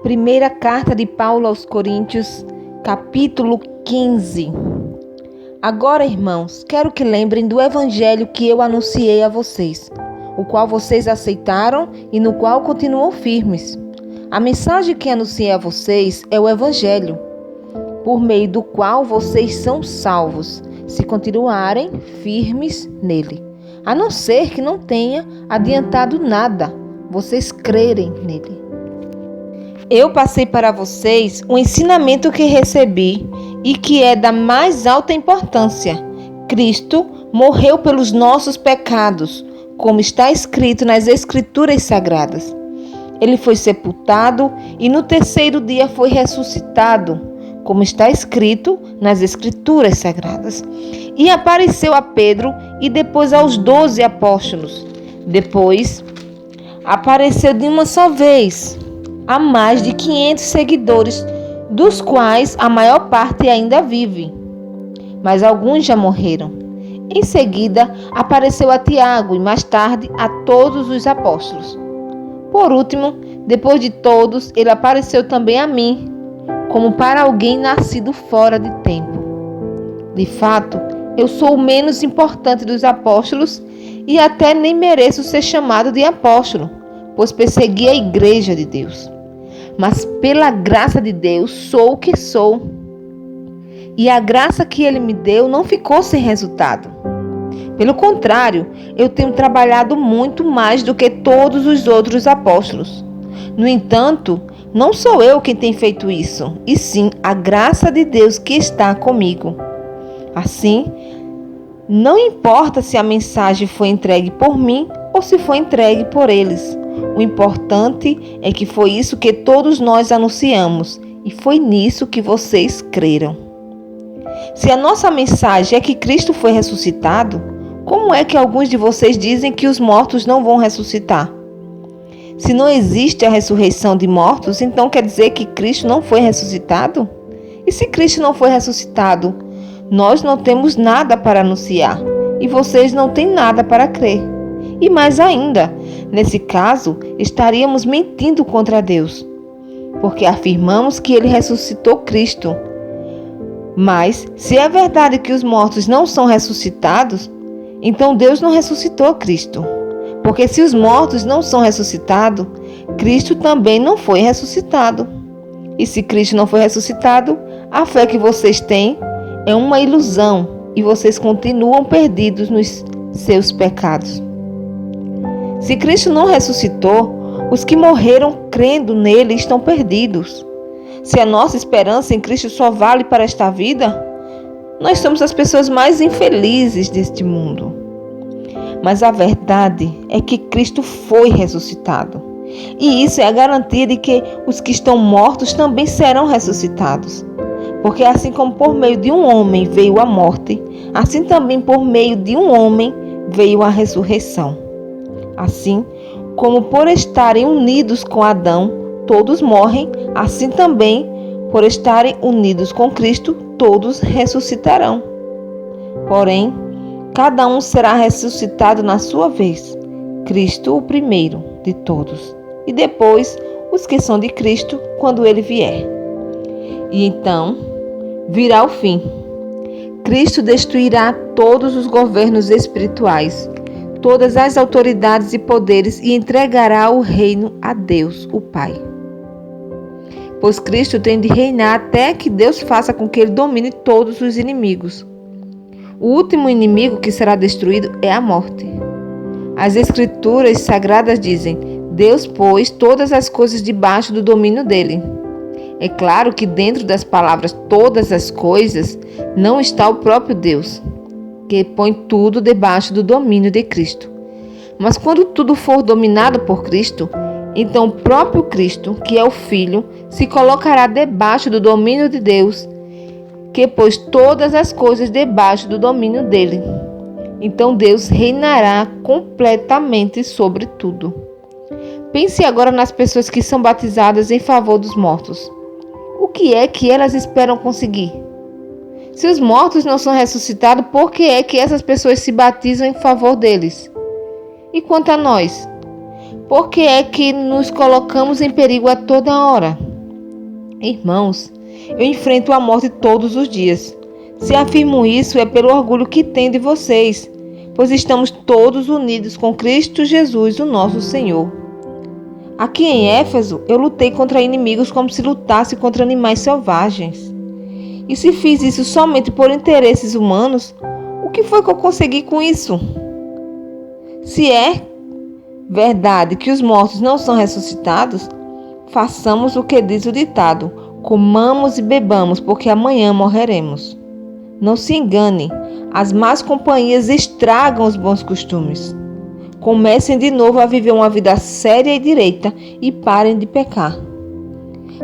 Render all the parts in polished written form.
Primeira carta de Paulo aos Coríntios, capítulo 15. Agora, irmãos, quero que lembrem do evangelho que eu anunciei a vocês, o qual vocês aceitaram e no qual continuam firmes. A mensagem que anunciei a vocês é o evangelho, por meio do qual vocês são salvos, se continuarem firmes nele. A não ser que não tenha adiantado nada, vocês crerem nele. Eu passei para vocês um ensinamento que recebi e que é da mais alta importância. Cristo morreu pelos nossos pecados, como está escrito nas Escrituras Sagradas. Ele foi sepultado e no terceiro dia foi ressuscitado, como está escrito nas Escrituras Sagradas. E apareceu a Pedro e depois aos 12 apóstolos. Depois, apareceu de uma só vez a mais de 500 seguidores, dos quais a maior parte ainda vive, mas alguns já morreram. Em seguida, apareceu a Tiago e mais tarde a todos os apóstolos. Por último, depois de todos, ele apareceu também a mim, como para alguém nascido fora de tempo. De fato, eu sou o menos importante dos apóstolos e até nem mereço ser chamado de apóstolo, pois persegui a igreja de Deus. Mas pela graça de Deus sou o que sou. E a graça que Ele me deu não ficou sem resultado. Pelo contrário, eu tenho trabalhado muito mais do que todos os outros apóstolos. No entanto, não sou eu quem tem feito isso, e sim a graça de Deus que está comigo. Assim, não importa se a mensagem foi entregue por mim ou se foi entregue por eles. O importante é que foi isso que todos nós anunciamos e foi nisso que vocês creram. Se a nossa mensagem é que Cristo foi ressuscitado, como é que alguns de vocês dizem que os mortos não vão ressuscitar? Se não existe a ressurreição de mortos, então quer dizer que Cristo não foi ressuscitado? E se Cristo não foi ressuscitado, nós não temos nada para anunciar e vocês não têm nada para crer. E mais ainda, nesse caso, estaríamos mentindo contra Deus, porque afirmamos que Ele ressuscitou Cristo. Mas, se é verdade que os mortos não são ressuscitados, então Deus não ressuscitou Cristo. Porque se os mortos não são ressuscitados, Cristo também não foi ressuscitado. E se Cristo não foi ressuscitado, a fé que vocês têm é uma ilusão e vocês continuam perdidos nos seus pecados. Se Cristo não ressuscitou, os que morreram crendo nele estão perdidos. Se a nossa esperança em Cristo só vale para esta vida, nós somos as pessoas mais infelizes deste mundo. Mas a verdade é que Cristo foi ressuscitado. E isso é a garantia de que os que estão mortos também serão ressuscitados. Porque assim como por meio de um homem veio a morte, assim também por meio de um homem veio a ressurreição. Assim como por estarem unidos com Adão, todos morrem, assim também, por estarem unidos com Cristo, todos ressuscitarão. Porém, cada um será ressuscitado na sua vez, Cristo o primeiro de todos, e depois os que são de Cristo quando Ele vier. E então virá o fim. Cristo destruirá todos os governos espirituais, todas as autoridades e poderes e entregará o reino a Deus, o Pai. Pois Cristo tem de reinar até que Deus faça com que ele domine todos os inimigos. O último inimigo que será destruído é a morte. As Escrituras Sagradas dizem: Deus pôs todas as coisas debaixo do domínio dele. É claro que dentro das palavras todas as coisas não está o próprio Deus, que põe tudo debaixo do domínio de Cristo. Mas quando tudo for dominado por Cristo, então o próprio Cristo, que é o Filho, se colocará debaixo do domínio de Deus, que pôs todas as coisas debaixo do domínio dele. Então Deus reinará completamente sobre tudo. Pense agora nas pessoas que são batizadas em favor dos mortos. O que é que elas esperam conseguir? Se os mortos não são ressuscitados, por que é que essas pessoas se batizam em favor deles? E quanto a nós? Por que é que nos colocamos em perigo a toda hora? Irmãos, eu enfrento a morte todos os dias. Se afirmo isso, é pelo orgulho que tenho de vocês, pois estamos todos unidos com Cristo Jesus, o nosso Senhor. Aqui em Éfeso, eu lutei contra inimigos como se lutasse contra animais selvagens. E se fiz isso somente por interesses humanos, o que foi que eu consegui com isso? Se é verdade que os mortos não são ressuscitados, façamos o que diz o ditado: comamos e bebamos, porque amanhã morreremos. Não se engane, as más companhias estragam os bons costumes. Comecem de novo a viver uma vida séria e direita e parem de pecar.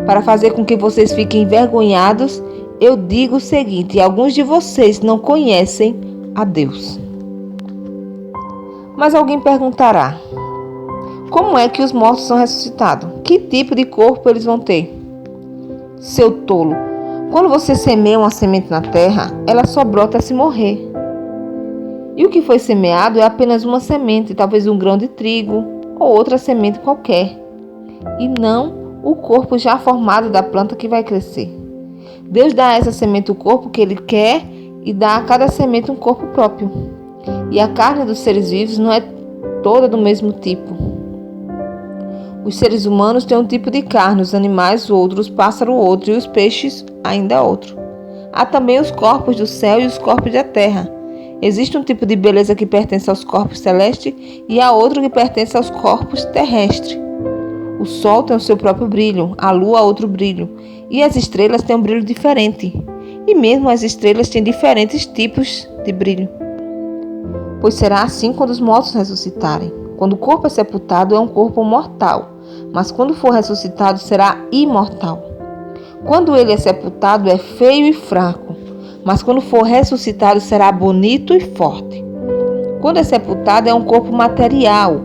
Para fazer com que vocês fiquem envergonhados, eu digo o seguinte: alguns de vocês não conhecem a Deus. Mas alguém perguntará: como é que os mortos são ressuscitados? Que tipo de corpo eles vão ter? Seu tolo, quando você semeia uma semente na terra, ela só brota se morrer. E o que foi semeado é apenas uma semente, talvez um grão de trigo ou outra semente qualquer, e não o corpo já formado da planta que vai crescer. Deus dá a essa semente o corpo que Ele quer e dá a cada semente um corpo próprio. E a carne dos seres vivos não é toda do mesmo tipo. Os seres humanos têm um tipo de carne, os animais outro, os pássaros outro e os peixes ainda outro. Há também os corpos do céu e os corpos da terra. Existe um tipo de beleza que pertence aos corpos celestes e há outro que pertence aos corpos terrestres. O sol tem o seu próprio brilho, a lua outro brilho, e as estrelas têm um brilho diferente. E mesmo as estrelas têm diferentes tipos de brilho. Pois será assim quando os mortos ressuscitarem. Quando o corpo é sepultado, é um corpo mortal, mas quando for ressuscitado, será imortal. Quando ele é sepultado, é feio e fraco, mas quando for ressuscitado, será bonito e forte. Quando é sepultado, é um corpo material,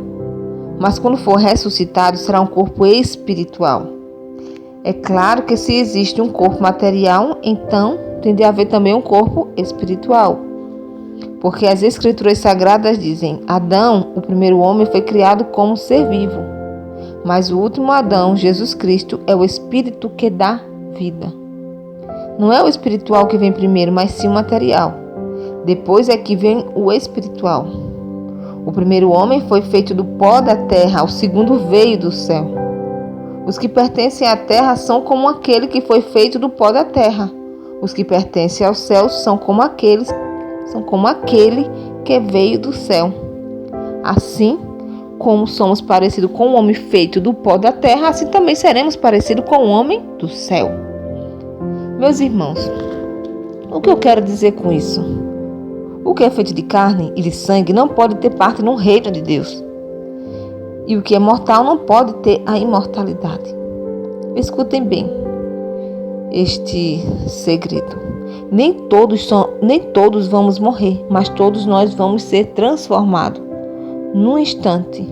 mas quando for ressuscitado, será um corpo espiritual. É claro que se existe um corpo material, então tem de haver também um corpo espiritual. Porque as Escrituras Sagradas dizem: Adão, o primeiro homem, foi criado como ser vivo. Mas o último Adão, Jesus Cristo, é o Espírito que dá vida. Não é o espiritual que vem primeiro, mas sim o material. Depois é que vem o espiritual. O primeiro homem foi feito do pó da terra, o segundo veio do céu. Os que pertencem à terra são como aquele que foi feito do pó da terra. Os que pertencem ao céu são como aquele que veio do céu. Assim como somos parecidos com o homem feito do pó da terra, assim também seremos parecidos com o homem do céu. Meus irmãos, o que eu quero dizer com isso? O que é feito de carne e de sangue não pode ter parte no reino de Deus. E o que é mortal não pode ter a imortalidade. Escutem bem este segredo. Nem todos vamos morrer, mas todos nós vamos ser transformados. Num instante,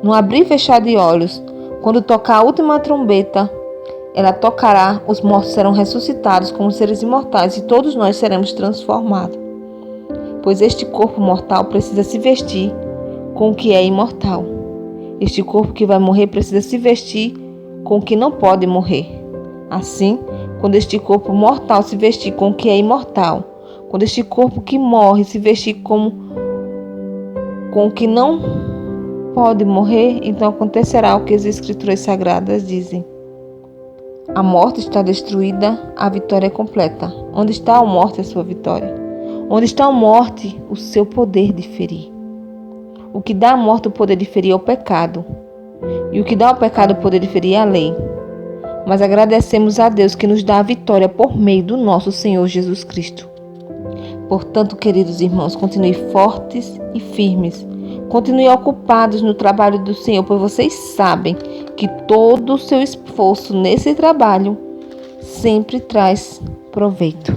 num abrir e fechar de olhos, quando tocar a última trombeta, ela tocará, os mortos serão ressuscitados como seres imortais e todos nós seremos transformados. Pois este corpo mortal precisa se vestir com o que é imortal. Este corpo que vai morrer precisa se vestir com o que não pode morrer. Assim, quando este corpo mortal se vestir com o que é imortal, quando este corpo que morre se vestir com o que não pode morrer, então acontecerá o que as Escrituras Sagradas dizem. A morte está destruída, a vitória é completa. Onde está a morte, a sua vitória? Onde está a morte, o seu poder de ferir? O que dá à morte o poder de ferir é o pecado. E o que dá ao pecado o poder de ferir é a lei. Mas agradecemos a Deus que nos dá a vitória por meio do nosso Senhor Jesus Cristo. Portanto, queridos irmãos, continuem fortes e firmes. Continuem ocupados no trabalho do Senhor, pois vocês sabem que todo o seu esforço nesse trabalho sempre traz proveito.